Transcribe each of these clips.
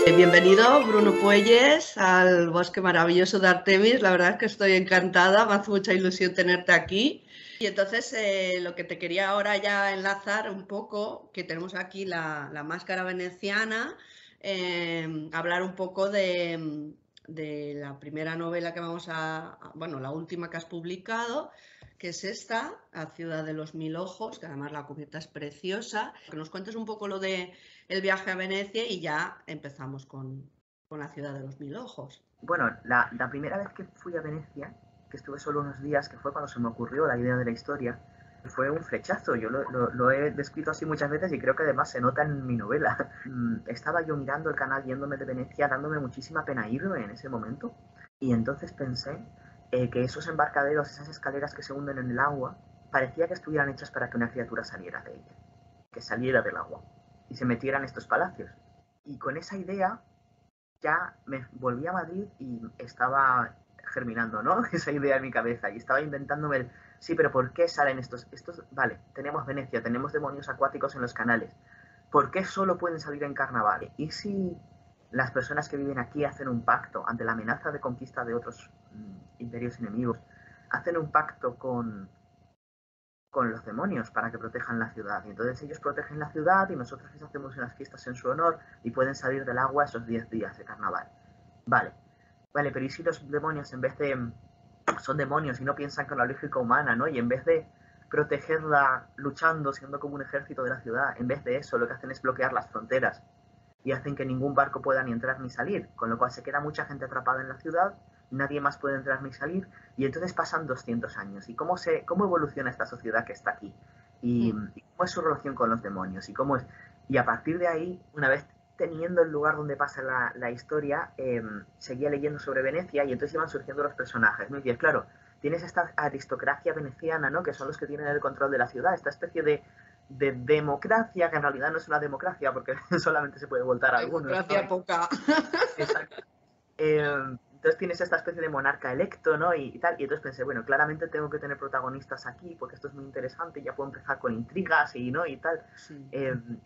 Bienvenido, Bruno Puelles, al bosque maravilloso de Artemis. La verdad es que estoy encantada, me hace mucha ilusión tenerte aquí. Y entonces lo que te quería ahora ya enlazar un poco, que tenemos aquí la máscara veneciana, hablar un poco de la primera novela que bueno, la última que has publicado, que es esta, La ciudad de los mil ojos, que además la cubierta es preciosa. Que nos cuentes un poco lo de el viaje a Venecia y ya empezamos con la ciudad de los mil ojos. Bueno, la primera vez que fui a Venecia, que estuve solo unos días, que fue cuando se me ocurrió la idea de la historia, fue un flechazo. Yo lo he descrito así muchas veces y creo que además se nota en mi novela. Estaba yo mirando el canal yéndome de Venecia, dándome muchísima pena irme en ese momento. Y entonces pensé que esos embarcaderos, esas escaleras que se hunden en el agua, parecía que estuvieran hechas para que una criatura saliera de ella, que saliera del agua y se metiera en estos palacios. Y con esa idea ya me volví a Madrid y estaba germinando, ¿no? Esa idea en mi cabeza y estaba inventándome sí, pero ¿por qué salen estos? Vale, tenemos Venecia, tenemos demonios acuáticos en los canales. ¿Por qué solo pueden salir en carnaval? ¿Y si las personas que viven aquí hacen un pacto ante la amenaza de conquista de otros imperios enemigos? Hacen un pacto con los demonios para que protejan la ciudad. Y entonces ellos protegen la ciudad y nosotros les hacemos unas fiestas en su honor y pueden salir del agua esos 10 días de carnaval. Vale, vale, pero ¿y si los demonios en vez de son demonios y no piensan con la lógica humana, ¿no? Y en vez de protegerla luchando, siendo como un ejército de la ciudad, en vez de eso lo que hacen es bloquear las fronteras y hacen que ningún barco pueda ni entrar ni salir, con lo cual se queda mucha gente atrapada en la ciudad, nadie más puede entrar ni salir, y entonces pasan 200 años. ¿Y cómo evoluciona esta sociedad que está aquí? Y cómo es su relación con los demonios? Y a partir de ahí, una vez teniendo el lugar donde pasa la historia, seguía leyendo sobre Venecia y entonces iban surgiendo los personajes, ¿no? Y dices, claro, tienes esta aristocracia veneciana, ¿no? Que son los que tienen el control de la ciudad, esta especie de democracia, que en realidad no es una democracia porque solamente se puede votar a algunos, ¿no? Democracia poca. Exacto. Entonces tienes esta especie de monarca electo, ¿no? Y tal. Y entonces pensé, bueno, claramente tengo que tener protagonistas aquí porque esto es muy interesante, ya puedo empezar con intrigas y, ¿no? Y tal. Sí.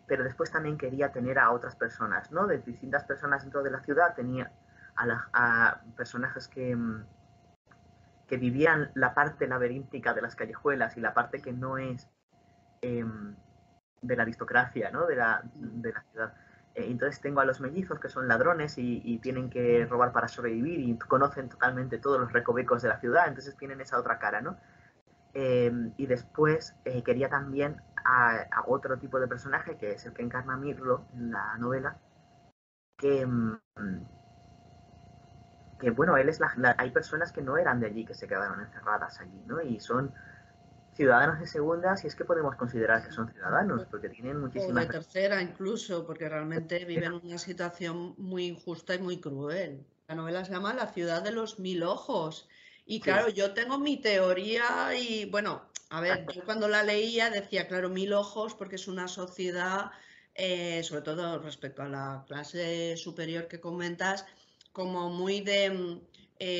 Pero después también quería tener a otras personas, ¿no? De distintas personas dentro de la ciudad. Tenía a personajes que vivían la parte laberíntica de las callejuelas y la parte que no es eh, de la aristocracia, ¿no? De la ciudad. Entonces tengo a los mellizos que son ladrones y tienen que robar para sobrevivir y conocen totalmente todos los recovecos de la ciudad, entonces tienen esa otra cara, ¿no? Y después quería también a otro tipo de personaje, que es el que encarna Mirlo en la novela, que, que bueno, hay personas que no eran de allí, que se quedaron encerradas allí, ¿no? Y son ciudadanos de segunda, si es que podemos considerar que son ciudadanos, porque tienen O de muchísimas tercera incluso, porque realmente viven una situación muy injusta y muy cruel. La novela se llama La ciudad de los mil ojos. Y sí, claro, yo tengo mi teoría y bueno, a ver, yo cuando la leía decía, claro, mil ojos porque es una sociedad, sobre todo respecto a la clase superior que comentas, como muy de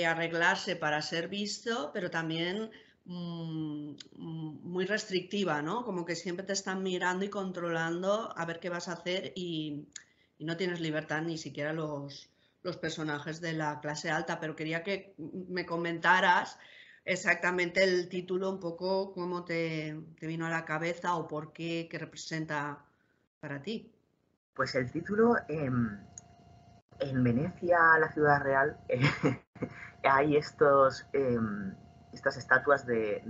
arreglarse para ser visto, pero también muy restrictiva, ¿no? Como que siempre te están mirando y controlando a ver qué vas a hacer y no tienes libertad ni siquiera los personajes de la clase alta, pero quería que me comentaras exactamente el título, un poco cómo te vino a la cabeza o por qué, qué representa para ti. pues el título, en Venecia, la ciudad real, hay estas estatuas de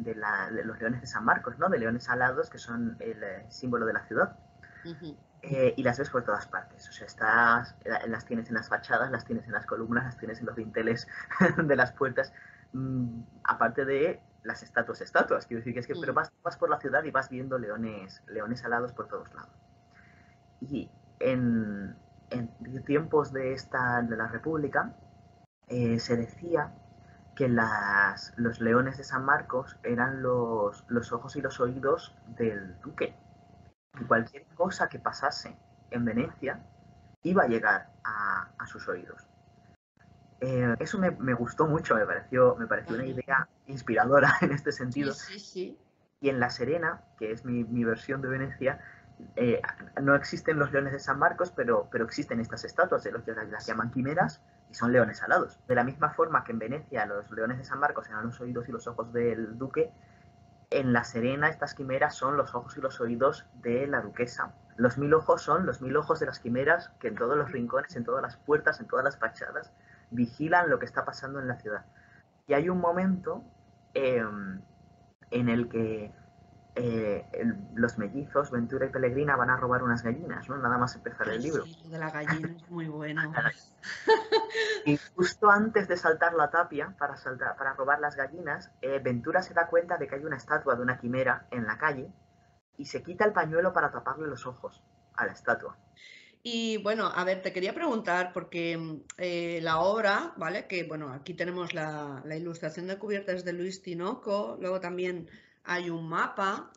los leones de San Marcos, ¿no? De leones alados, que son el símbolo de la ciudad. Ujú. Y las ves por todas partes. O sea, las tienes en las fachadas, las tienes en las columnas, las tienes en los dinteles de las puertas. Aparte de las estatuas. Quiero decir que es que, pero Mm. vas por la ciudad y vas viendo leones alados por todos lados. Y en tiempos de la República se decía que los leones de San Marcos eran los ojos y los oídos del duque. Que Ah, cualquier cosa que pasase en Venecia iba a llegar a sus oídos. Eso me gustó mucho, me pareció una ajá. idea inspiradora en este Sí, sentido. sí, sí. Y en La Serena, que es mi versión de Venecia, no existen los leones de San Marcos, pero existen estas estatuas de los que las llaman quimeras y son leones alados. De la misma forma que en Venecia los leones de San Marcos eran los oídos y los ojos del duque, en La Serena estas quimeras son los ojos y los oídos de la duquesa. Los 1000 ojos son los 1000 ojos de las quimeras que en todos los rincones, en todas las puertas, en todas las fachadas vigilan lo que está pasando en la ciudad. Y hay un momento en el que los mellizos, Ventura y Pellegrina, van a robar unas gallinas, ¿no? Nada más empezar el libro. Sí, lo de la gallina es muy bueno. Y justo antes de saltar la tapia para robar las gallinas, Ventura se da cuenta de que hay una estatua de una quimera en la calle y se quita el pañuelo para taparle los ojos a la estatua. Y bueno, a ver, te quería preguntar, porque la obra, ¿vale? Que bueno, aquí tenemos la ilustración de cubiertas de Luis Tinoco, luego también hay un mapa,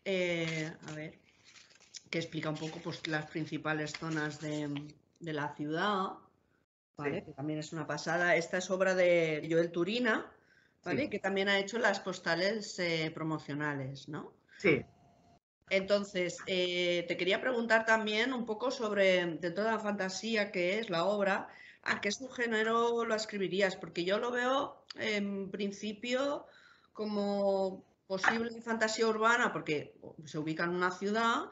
a ver, que explica un poco pues, las principales zonas de la ciudad, ¿vale? Sí. Que también es una pasada. Esta es obra de Joel Turina, ¿vale? Sí. Que también ha hecho las postales promocionales, ¿no? Sí. Entonces, te quería preguntar también un poco sobre, de toda la fantasía que es la obra, ¿a qué subgénero lo escribirías? Porque yo lo veo en principio como posible fantasía urbana, porque se ubica en una ciudad,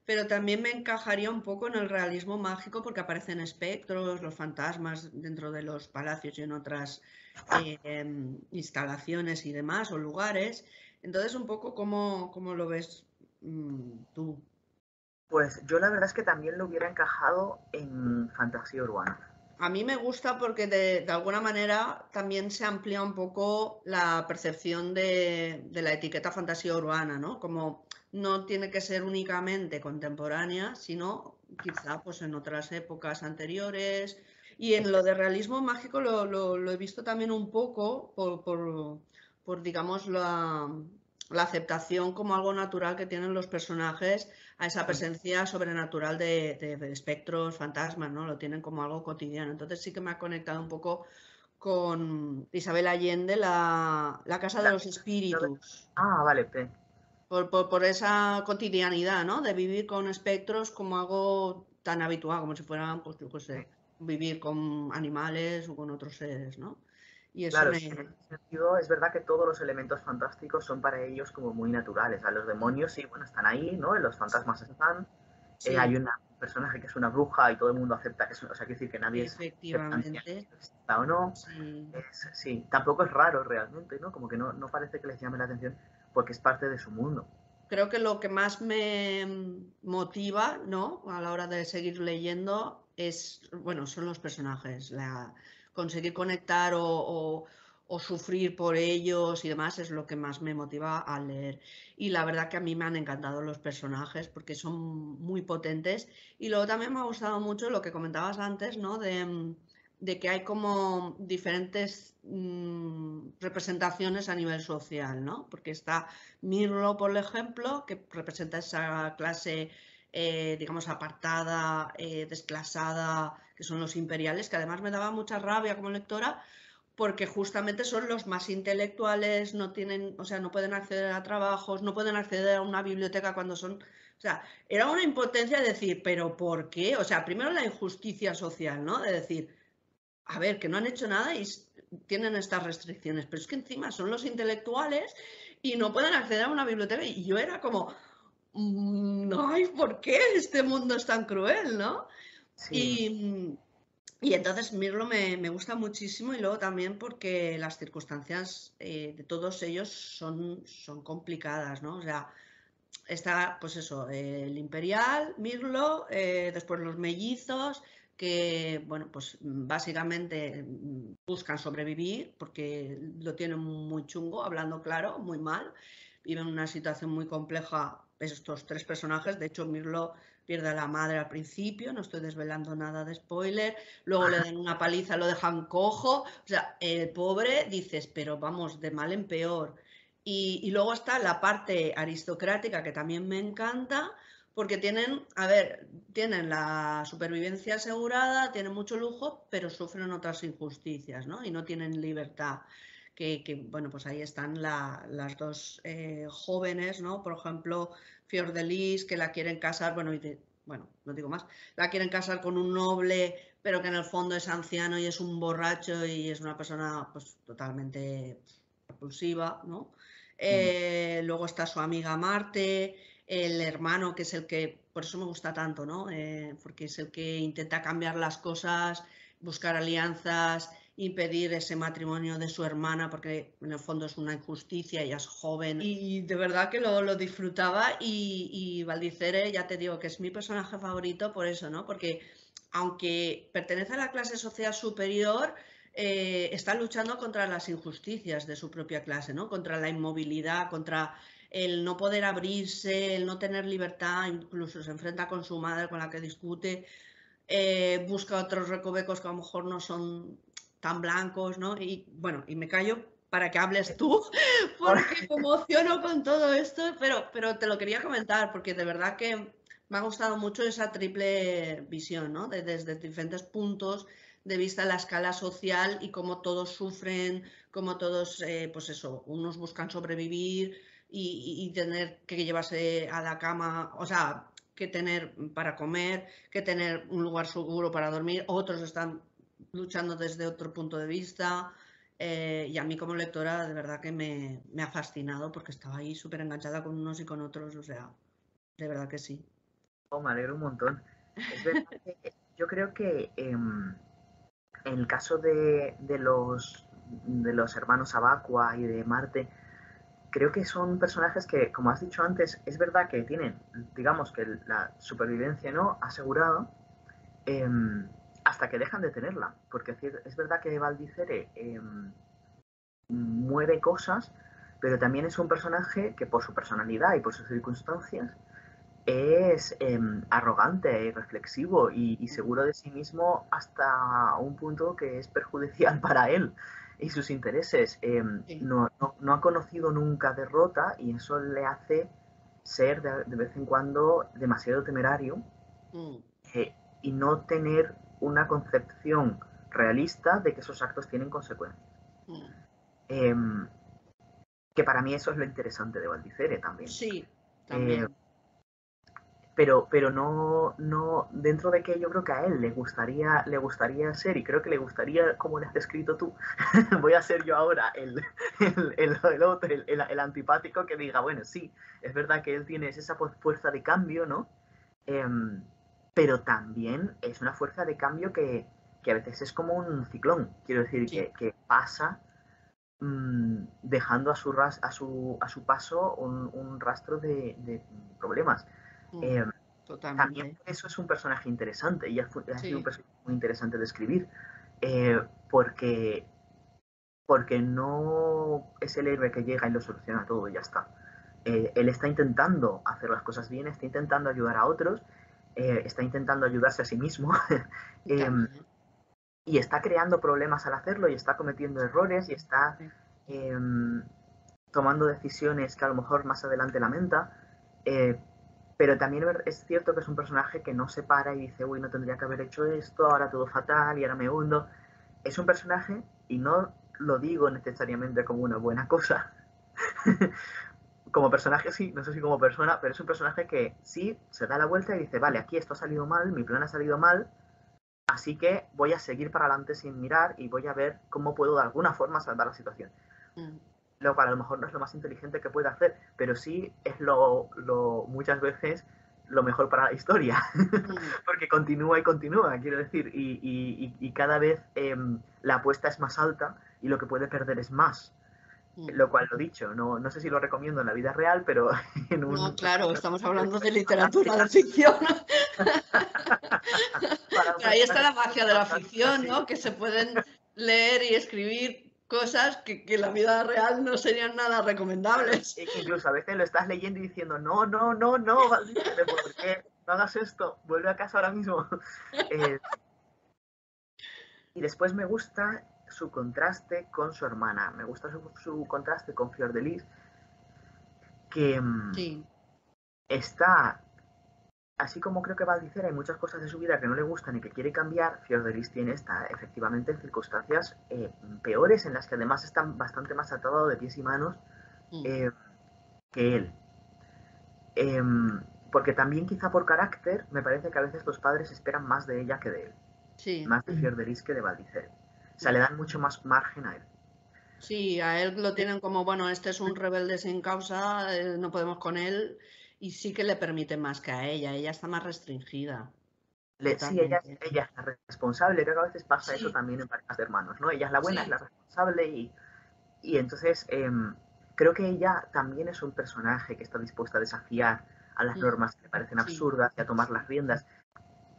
pero también me encajaría un poco en el realismo mágico porque aparecen espectros, los fantasmas dentro de los palacios y en otras instalaciones y demás, o lugares. Entonces, un poco cómo lo ves tú. Pues yo la verdad es que también lo hubiera encajado en fantasía urbana. A mí me gusta porque de alguna manera también se amplía un poco la percepción de la etiqueta fantasía urbana, ¿no? Como no tiene que ser únicamente contemporánea, sino quizá pues en otras épocas anteriores. Y en lo de realismo mágico lo he visto también un poco por digamos, la aceptación como algo natural que tienen los personajes a esa presencia sobrenatural de espectros, fantasmas, ¿no? Lo tienen como algo cotidiano. Entonces sí que me ha conectado un poco con Isabel Allende, la Casa de los Espíritus. Ah, vale. Por esa cotidianidad, ¿no? De vivir con espectros como algo tan habitual, como si fueran, pues yo qué sé, vivir con animales o con otros seres, ¿no? Y eso Claro, me... sí, en ese sentido es verdad que todos los elementos fantásticos son para ellos como muy naturales. A los demonios sí, bueno, están ahí, ¿no? Los fantasmas están. Sí, Hay un personaje que es una bruja y todo el mundo acepta que es, o sea, quiere decir que nadie es efectivamente, está o no. sí. Sí, tampoco es raro realmente, ¿no? Como que no parece que les llame la atención porque es parte de su mundo. Creo que lo que más me motiva, ¿no? A la hora de seguir leyendo es, bueno, son los personajes. Conseguir conectar o sufrir por ellos y demás es lo que más me motiva a leer. Y la verdad que a mí me han encantado los personajes porque son muy potentes. Y luego también me ha gustado mucho lo que comentabas antes, ¿no? De que hay como diferentes representaciones a nivel social, ¿no? Porque está Mirlo, por ejemplo, que representa esa clase, digamos, apartada, desclasada, que son los imperiales, que además me daba mucha rabia como lectora, porque justamente son los más intelectuales, no tienen, o sea, no pueden acceder a trabajos, no pueden acceder a una biblioteca cuando son, o sea, era una impotencia de decir, pero ¿por qué? O sea, primero la injusticia social, ¿no? De decir, a ver, que no han hecho nada y tienen estas restricciones, pero es que encima son los intelectuales y no pueden acceder a una biblioteca y yo era como, ay, ¿por qué este mundo es tan cruel, no? Sí, Y entonces Mirlo me gusta muchísimo y luego también porque las circunstancias de todos ellos son complicadas, ¿no? O sea, está, pues eso, el Imperial, Mirlo, después los mellizos, que, bueno, pues básicamente buscan sobrevivir porque lo tienen muy chungo, hablando claro, muy mal. Viven una situación muy compleja estos tres personajes. De hecho, Mirlo pierde a la madre al principio, no estoy desvelando nada de spoiler. Luego le dan una paliza, lo dejan cojo. O sea, el pobre dices, pero vamos, de mal en peor. Y luego está la parte aristocrática que también me encanta, porque tienen, a ver, tienen la supervivencia asegurada, tienen mucho lujo, pero sufren otras injusticias, ¿no? Y no tienen libertad. bueno, pues ahí están las dos jóvenes, ¿no? Por ejemplo, Fiordelis, que la quieren casar, bueno, no digo más, la quieren casar con un noble, pero que en el fondo es anciano y es un borracho y es una persona pues totalmente repulsiva, ¿no? Luego está su amiga Marte, el hermano, que es el que, por eso me gusta tanto, ¿no? Porque es el que intenta cambiar las cosas, buscar alianzas, impedir ese matrimonio de su hermana, porque en el fondo es una injusticia, ella es joven. Y de verdad que lo disfrutaba y Valdicere, ya te digo que es mi personaje favorito por eso, ¿no? Porque aunque pertenece a la clase social superior, está luchando contra las injusticias de su propia clase, ¿no? Contra la inmovilidad, contra el no poder abrirse, el no tener libertad, incluso se enfrenta con su madre con la que discute, busca otros recovecos que a lo mejor no son tan blancos, ¿no? Y bueno, y me callo para que hables tú, porque me emociono con todo esto, pero te lo quería comentar, porque de verdad que me ha gustado mucho esa triple visión, ¿no? Desde diferentes puntos de vista la escala social y cómo todos sufren, cómo todos, pues eso, unos buscan sobrevivir y tener que llevarse a la cama, o sea, que tener para comer, que tener un lugar seguro para dormir, otros están luchando desde otro punto de vista. Y a mí como lectora de verdad que me ha fascinado porque estaba ahí súper enganchada con unos y con otros, o sea, de verdad que sí. Oh, me alegro un montón. Es verdad que yo creo que en el caso de los hermanos Abacua y de Marte, creo que son personajes que, como has dicho antes, es verdad que tienen, digamos que la supervivencia no asegurada, eh, hasta que dejan de tenerla. Porque es verdad que Valdicere mueve cosas, pero también es un personaje que por su personalidad y por sus circunstancias es arrogante y reflexivo y seguro de sí mismo hasta un punto que es perjudicial para él y sus intereses. Sí. No ha conocido nunca derrota y eso le hace ser de vez en cuando demasiado temerario Mm. y no tener una concepción realista de que esos actos tienen consecuencias. Mm. Em, que para mí eso es lo interesante de Valdicere también. Sí, Eh, también. pero no, dentro de que yo creo que a él le gustaría ser, y creo que le gustaría, como le has descrito tú, voy a ser yo ahora el antipático que diga, bueno, sí, es verdad que él tiene esa fuerza de cambio, ¿no? Pero también es una fuerza de cambio que a veces es como un ciclón, quiero decir, Sí. que pasa dejando a su paso un rastro de problemas. Mm. Eh, También Totalmente. por eso es un personaje interesante y ha sido un Sí. personaje muy interesante de escribir, porque, no es el héroe que llega y lo soluciona todo y ya está. Él está intentando hacer las cosas bien, está intentando ayudar a otros, está intentando ayudarse a sí mismo También. y está creando problemas al hacerlo y está cometiendo errores y está Sí. eh, tomando decisiones que a lo mejor más adelante lamenta. Pero también es cierto que es un personaje que no se para y dice, uy, no tendría que haber hecho esto, ahora todo fatal y ahora me hundo. Es un personaje, y no lo digo necesariamente como una buena cosa, como personaje sí, no sé si como persona, pero es un personaje que sí se da la vuelta y dice, vale, aquí esto ha salido mal, mi plan ha salido mal, así que voy a seguir para adelante sin mirar y voy a ver cómo puedo de alguna forma salvar la situación. Mm. Lo cual a lo mejor no es lo más inteligente que puede hacer, pero sí es muchas veces lo mejor para la historia, Mm. porque continúa y continúa, quiero decir, y cada vez la apuesta es más alta y lo que puede perder es más. Mm. Lo cual, lo dicho, no sé si lo recomiendo en la vida real, pero en No, un claro, estamos hablando de literatura de fantástica ficción. para Pero ahí está personajes la magia de la fantásticas, ficción, sí. ¿no? Que se pueden leer y escribir cosas que en la vida real no serían nada Claro, recomendables. incluso a veces lo estás leyendo y diciendo, no, Valdicere, ¿por qué? No hagas esto, vuelve a casa ahora mismo. Eh, y después me gusta su contraste con su hermana, me gusta su contraste con Fiordelis, que Sí. está así como creo que Valdicera hay muchas cosas de su vida que no le gustan y que quiere cambiar, Fiordelis tiene esta, efectivamente, en circunstancias peores, en las que además están bastante más atado de pies y manos eh, que él. Porque también quizá por carácter, me parece que a veces los padres esperan más de ella que de él. Sí. Más de Fiordelis que de Valdicere. O sea, le dan mucho más margen a él. Sí, a él lo tienen como, bueno, este es un rebelde sin causa, no podemos con él, y sí que le permite más que a ella. Ella está más restringida, Sí, ella, totalmente. ella es la responsable, creo que a veces pasa eso Sí, también en parejas de hermanos, ¿no? Ella es la buena, es la sí, responsable y entonces creo que ella también es un personaje que está dispuesta a desafiar a las normas que le parecen sí, absurdas y a tomar las riendas.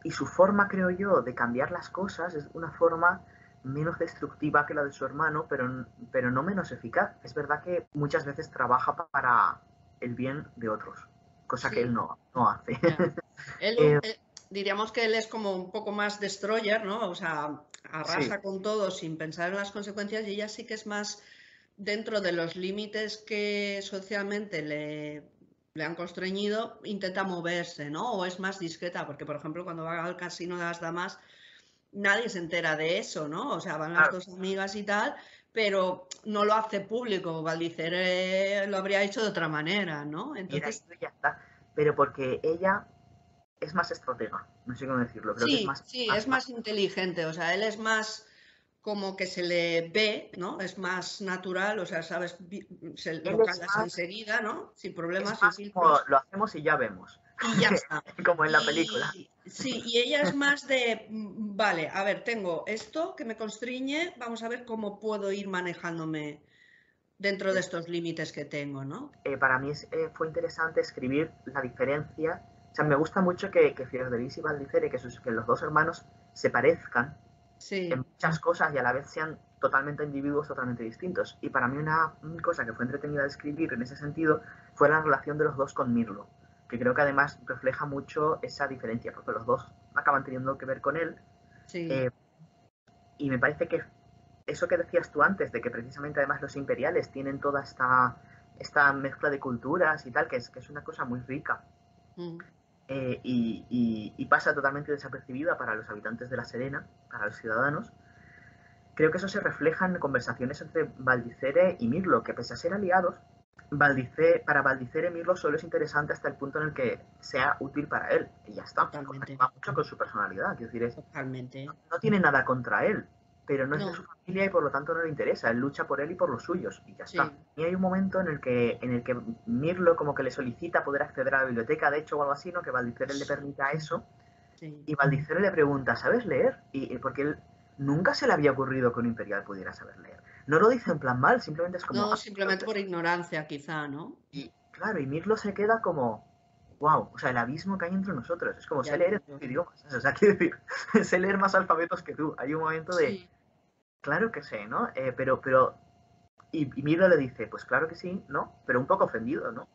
Y su forma, creo yo, de cambiar las cosas es una forma menos destructiva que la de su hermano, pero no menos eficaz. Es verdad que muchas veces trabaja para el bien de otros, cosa que él sí, no hace. ya. Él, Eh, diríamos que él es como un poco más destroyer, ¿no? O sea, sí, arrasa con todo sin pensar en las consecuencias y ella sí que es más dentro de los límites que socialmente le han constreñido, intenta moverse, ¿no? O es más discreta, porque por ejemplo cuando va al casino de las damas nadie se entera de eso, ¿no? O sea, van las claro, dos amigas y tal, pero no lo hace público. Valdicer lo habría hecho de otra manera, ¿no? hubiera Entonces, ido y ya está. Pero porque ella es más estratega, no sé cómo decirlo, creo que es sí, más, sí, es más, más más inteligente, o sea, él es más como que se le ve, ¿no? Es más natural, o sea, sabes, él lo calas enseguida, ¿no? Sin es problemas, sin más como filtros. lo hacemos y ya vemos, Y ya está. como en la película. Y sí, y ella es más de, vale, a ver, tengo esto que me constriñe, vamos a ver cómo puedo ir manejándome dentro de estos límites que tengo, ¿no? Para mí fue interesante escribir la diferencia. O sea, me gusta mucho que Fiordelis y Valdicere, que los dos hermanos se parezcan en Sí, muchas cosas y a la vez sean totalmente individuos totalmente distintos. Y para mí una cosa que fue entretenida de escribir en ese sentido fue la relación de los dos con Mirlo, que creo que además refleja mucho esa diferencia, porque los dos acaban teniendo que ver con él. sí, eh, y me parece que eso que decías tú antes, de que precisamente además los imperiales tienen toda esta mezcla de culturas y tal, que es una cosa muy rica mm, y pasa totalmente desapercibida para los habitantes de La Serena, para los ciudadanos. Creo que eso se refleja en conversaciones entre Valdicere y Mirlo, que pese a ser aliados, para Valdicere Mirlo solo es interesante hasta el punto en el que sea útil para él, y ya está, cosa que totalmente, va mucho con su personalidad, quiero decir, totalmente. no tiene nada contra él, pero no es de su No, familia y por lo tanto no le interesa. Él lucha por él y por los suyos y ya está. sí, Y hay un momento en el que Mirlo como que le solicita poder acceder a la biblioteca, de hecho, o algo así, ¿no? Que Valdicere le permita eso. sí. Y Valdicere le pregunta, ¿sabes leer? Y porque él nunca se le había ocurrido que un imperial pudiera saber leer. No lo dice en plan mal, simplemente es como, No, ah, simplemente por ignorancia, quizá, ¿no? y claro, y Mirlo se queda como, wow, o sea, el abismo que hay entre nosotros. Es como, sé Ya leer en digo. dos idiomas. O sea, quiero decir, sé leer más alfabetos que tú. Hay un momento de, Sí, claro que sé, ¿no? Pero y Mirlo le dice, pues claro que sí, ¿no? Pero un poco ofendido, ¿no?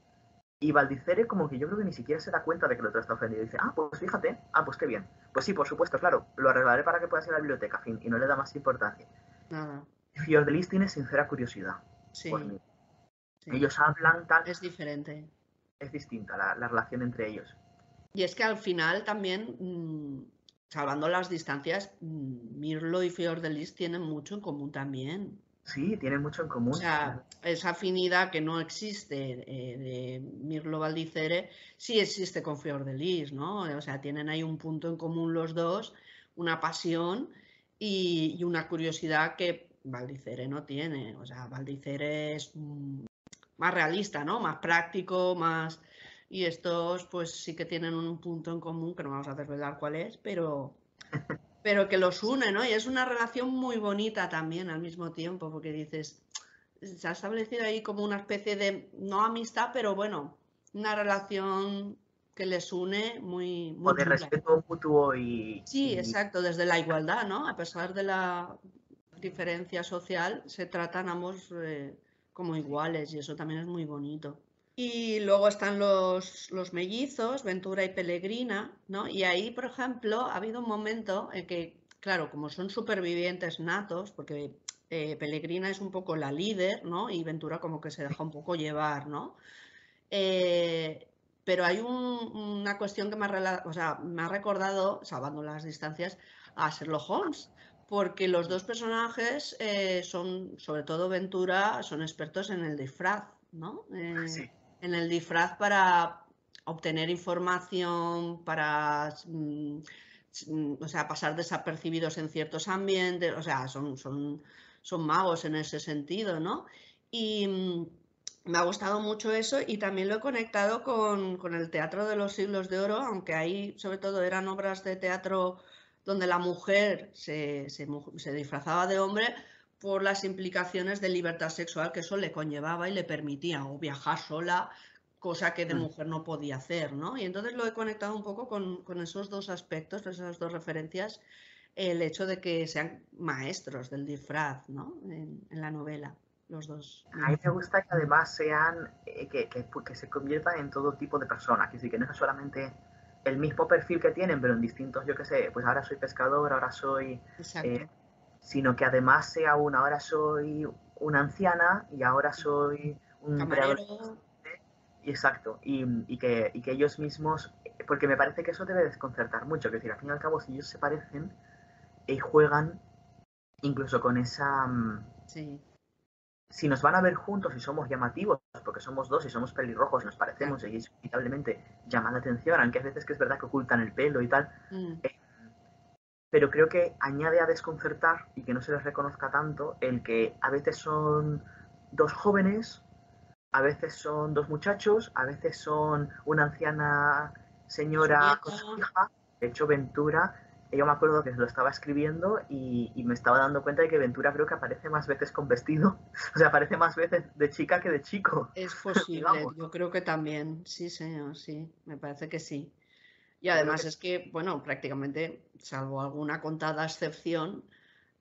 Y Valdicere como que yo creo que ni siquiera se da cuenta de que el otro está ofendido. Y dice, ah, pues fíjate, ah, pues qué bien. Pues sí, por supuesto, claro, lo arreglaré para que puedas ir a la biblioteca, fin, y no le da más importancia. nada, Fiordelis tiene sincera curiosidad por sí, mí. sí, Ellos hablan tal, es diferente. es distinta la relación entre ellos. Y es que al final también, salvando las distancias, Mirlo y Fiordelis tienen mucho en común también. Sí, tienen mucho en O común. sea, esa afinidad que no existe de Mirlo Valdicere, sí existe con Fiordelis, ¿no? O sea, tienen ahí un punto en común los dos, una pasión y una curiosidad que Valdicere no tiene. O sea, Valdicere es más realista, ¿no? Más práctico, más... Y estos pues sí que tienen un punto en común, que no vamos a desvelar cuál es, pero que los une, ¿no? Y es una relación muy bonita también al mismo tiempo, porque dices, se ha establecido ahí como una especie de, no amistad, pero bueno, una relación que les une muy, O muy de chula. respeto mutuo Sí, exacto, desde la igualdad, ¿no? A pesar de la diferencia social, se tratan ambos como sí, iguales y eso también es muy bonito. Y luego están los mellizos, Ventura y Pellegrina, ¿no? Y ahí, por ejemplo, ha habido un momento en que, claro, como son supervivientes natos, porque Pellegrina es un poco la líder, ¿no? Y Ventura como que se deja un poco llevar, ¿no? Eh, pero hay una cuestión que me ha recordado, salvando las distancias, a Sherlock Holmes, porque los dos personajes son, sobre todo Ventura, son expertos en el disfraz, ¿no? Sí. En el disfraz para obtener información, o sea, pasar desapercibidos en ciertos ambientes, o sea, son magos en ese sentido, ¿no? Y me ha gustado mucho eso y también lo he conectado con el teatro de los siglos de oro, aunque ahí sobre todo eran obras de teatro donde la mujer se disfrazaba de hombre por las implicaciones de libertad sexual que eso le conllevaba y le permitía, o viajar sola, cosa que de mujer no podía hacer, ¿no? Y entonces lo he conectado un poco con esos dos aspectos, esas dos referencias, el hecho de que sean maestros del disfraz, ¿no? En la novela, los dos. A mí me gusta que además sean, que se conviertan en todo tipo de personas, que sí, que no es solamente el mismo perfil que tienen, pero en distintos, yo qué sé, pues ahora soy pescador, ahora soy, Exacto. sino que además sea ahora soy una anciana y ahora soy un Camarero. preadolescente, y exacto, y que ellos mismos, porque me parece que eso debe desconcertar mucho, que decir, al fin y al cabo, si ellos se parecen y juegan incluso con esa... Sí, si nos van a ver juntos y somos llamativos, porque somos dos y somos pelirrojos y nos claro. parecemos y eso inevitablemente llama la atención, aunque a veces que es verdad que ocultan el pelo y tal, Mm, pero creo que añade a desconcertar y que no se les reconozca tanto el que a veces son dos jóvenes, a veces son dos muchachos, a veces son una anciana y su señora con nieta. su hija. De hecho, Ventura, yo me acuerdo que lo estaba escribiendo y me estaba dando cuenta de que Ventura creo que aparece más veces con vestido, o sea, aparece más veces de chica que de chico, Es posible, digamos. yo creo que también. Sí, señor, sí, me parece que sí. Y Yo creo además que es que, bueno, prácticamente, salvo alguna contada excepción,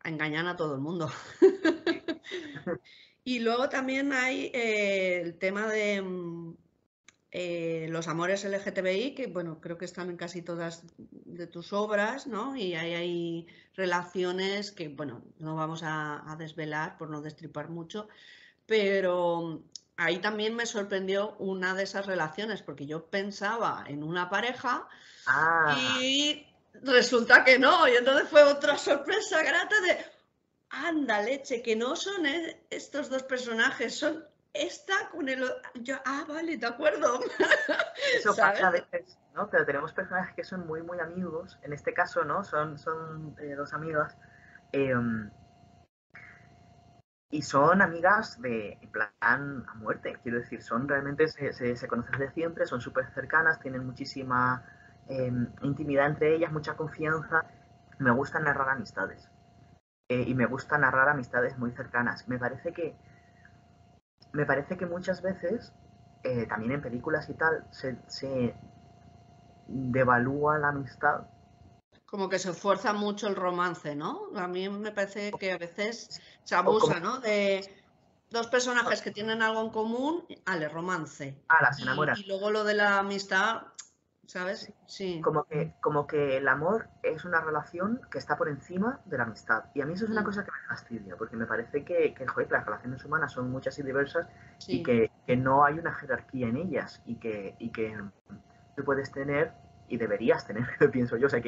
engañan a todo el mundo. sí. Y luego también hay el tema de los amores LGTBI, que bueno, creo que están en casi todas de tus obras, ¿no? Y ahí hay relaciones que, bueno, no vamos a desvelar por no destripar mucho, pero ahí también me sorprendió una de esas relaciones, porque yo pensaba en una pareja Ah, y resulta que no, y entonces fue otra sorpresa grata de, anda leche, que no son estos dos personajes, son esta con el... Yo, vale, de acuerdo, eso pasa ¿sabes? a veces, ¿no? Pero tenemos personajes que son muy, muy amigos. En este caso, ¿no? Son dos amigas. Eh, y son amigas de en plan a muerte, quiero decir, son realmente se conocen desde siempre, son súper cercanas, tienen muchísima intimidad entre ellas, mucha confianza. Me gusta narrar amistades y me gusta narrar amistades muy cercanas. Me parece que muchas veces, también en películas y tal, se devalúa la amistad. Como que se fuerza mucho el romance, ¿no? A mí me parece que a veces se O como, abusa, ¿no? De dos personajes que tienen algo en común, ale, romance. las enamoran. Y luego lo de la amistad, ¿sabes? Sí. Sí. Como que el amor es una relación que está por encima de la amistad. Y a mí eso es una Mm, cosa que me fastidia, porque me parece joder, las relaciones humanas son muchas y diversas y sí, que no hay una jerarquía en ellas y que tú puedes tener y deberías tener, pienso yo, o sea,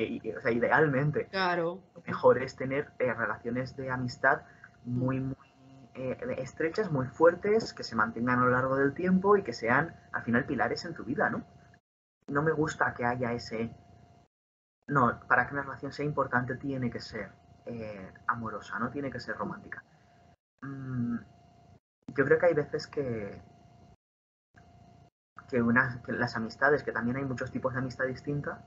idealmente, claro. lo mejor es tener relaciones de amistad Mm, muy, muy estrechas, muy fuertes, que se mantengan a lo largo del tiempo y que sean al final pilares en tu vida, ¿no? No me gusta que haya ese... No, para que una relación sea importante tiene que ser amorosa, no tiene que ser mm. romántica. Yo creo que hay veces que las amistades, que también hay muchos tipos de amistad distinta,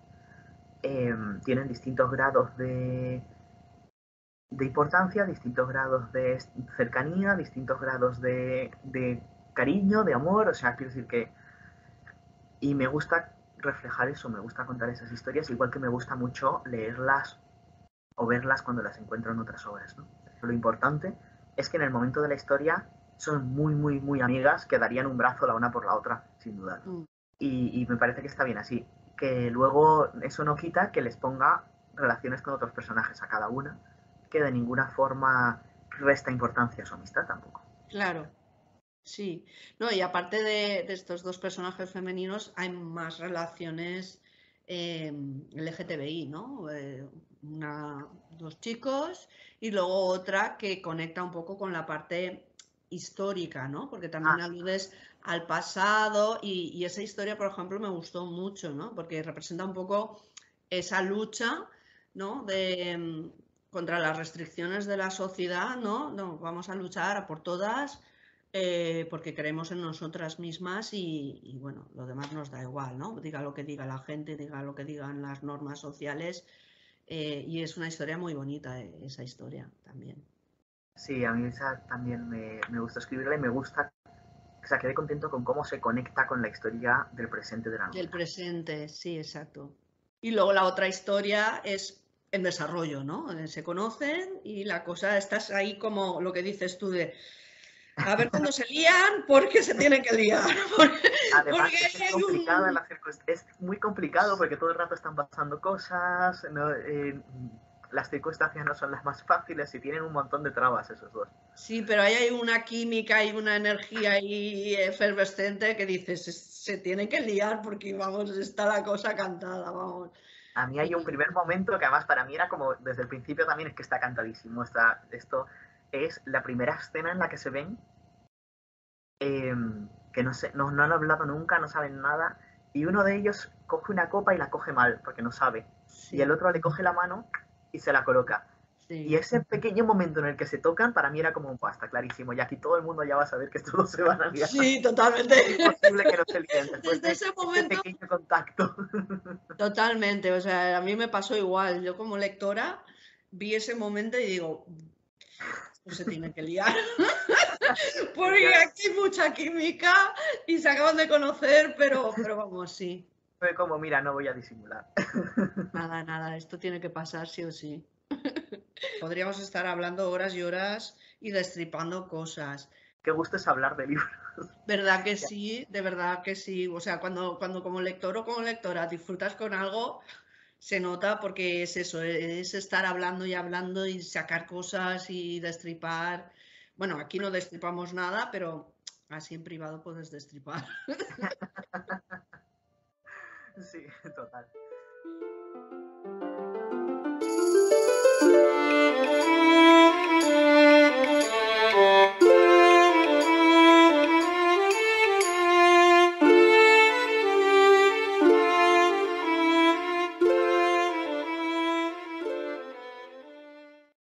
tienen distintos grados de importancia, distintos grados de cercanía, distintos grados de cariño, de amor, o sea, quiero decir que... Y me gusta reflejar eso, me gusta contar esas historias, igual que me gusta mucho leerlas o verlas cuando las encuentro en otras obras, ¿no? Lo importante es que en el momento de la historia son muy, muy, muy amigas que darían un brazo la una por la otra, sin duda. Mm. Y me parece que está bien así. Que luego eso no quita que les ponga relaciones con otros personajes a cada una, que de ninguna forma resta importancia a su amistad tampoco. Claro. Sí, no, y aparte de estos dos personajes femeninos, hay más relaciones LGTBI, ¿no? Dos chicos y luego otra que conecta un poco con la parte histórica, ¿no? Porque Ah, también sí. aludes al pasado y esa historia, por ejemplo, me gustó mucho, ¿no? Porque representa un poco esa lucha, ¿no? Contra las restricciones de la sociedad, ¿no? No, vamos a luchar a por todas porque creemos en nosotras mismas y, bueno, lo demás nos da igual, ¿no? Diga lo que diga la gente, diga lo que digan las normas sociales y es una historia muy bonita, esa historia también. Sí, a mí esa también me gusta escribirla y me gusta, o sea, quedé contento con cómo se conecta con la historia del presente de la Del novela. presente, sí, exacto. Y luego la otra historia es en desarrollo, ¿no? Se conocen y la cosa, estás ahí como lo que dices tú de, a ver cuándo se lían, porque se tienen que liar. Además, Porque es que ahí es hay complicada un... es muy complicado porque todo el rato están pasando cosas, ¿no? Las circunstancias no son las más fáciles y tienen un montón de trabas esos dos. Sí, pero ahí hay una química y una energía ahí efervescente que dices, se tienen que liar porque, vamos, está la cosa cantada, vamos. A mí hay un Y primer momento que además para mí era como, desde el principio también es que está cantadísimo. Esto es la primera escena en la que se ven, eh, que no han hablado nunca, no saben nada, y uno de ellos coge una copa y la coge mal, porque no sabe. Y el sí, otro le coge la mano y se la coloca. Y sí. ese pequeño momento en el que se tocan, para mí era como un pasta, clarísimo. Y aquí todo el mundo ya va a saber que estos dos se van a liar. Sí, totalmente. Es imposible que no se líen después Desde de ese este momento, pequeño contacto. totalmente. O sea, a mí me pasó igual. Yo como lectora vi ese momento y digo, esto se tiene que liar. Porque Genial. aquí hay mucha química y se acaban de conocer, pero vamos, sí. Fue como, mira, no voy a disimular. Nada, nada, esto tiene que pasar sí o sí. Podríamos estar hablando horas y horas y destripando cosas. Qué gusto es hablar de libros. ¿Verdad que sí? De verdad que sí. O sea, cuando como lector o como lectora disfrutas con algo, se nota porque es eso, es estar hablando y sacar cosas y destripar. Bueno, aquí no destripamos nada, pero así en privado puedes destripar. Sí, total.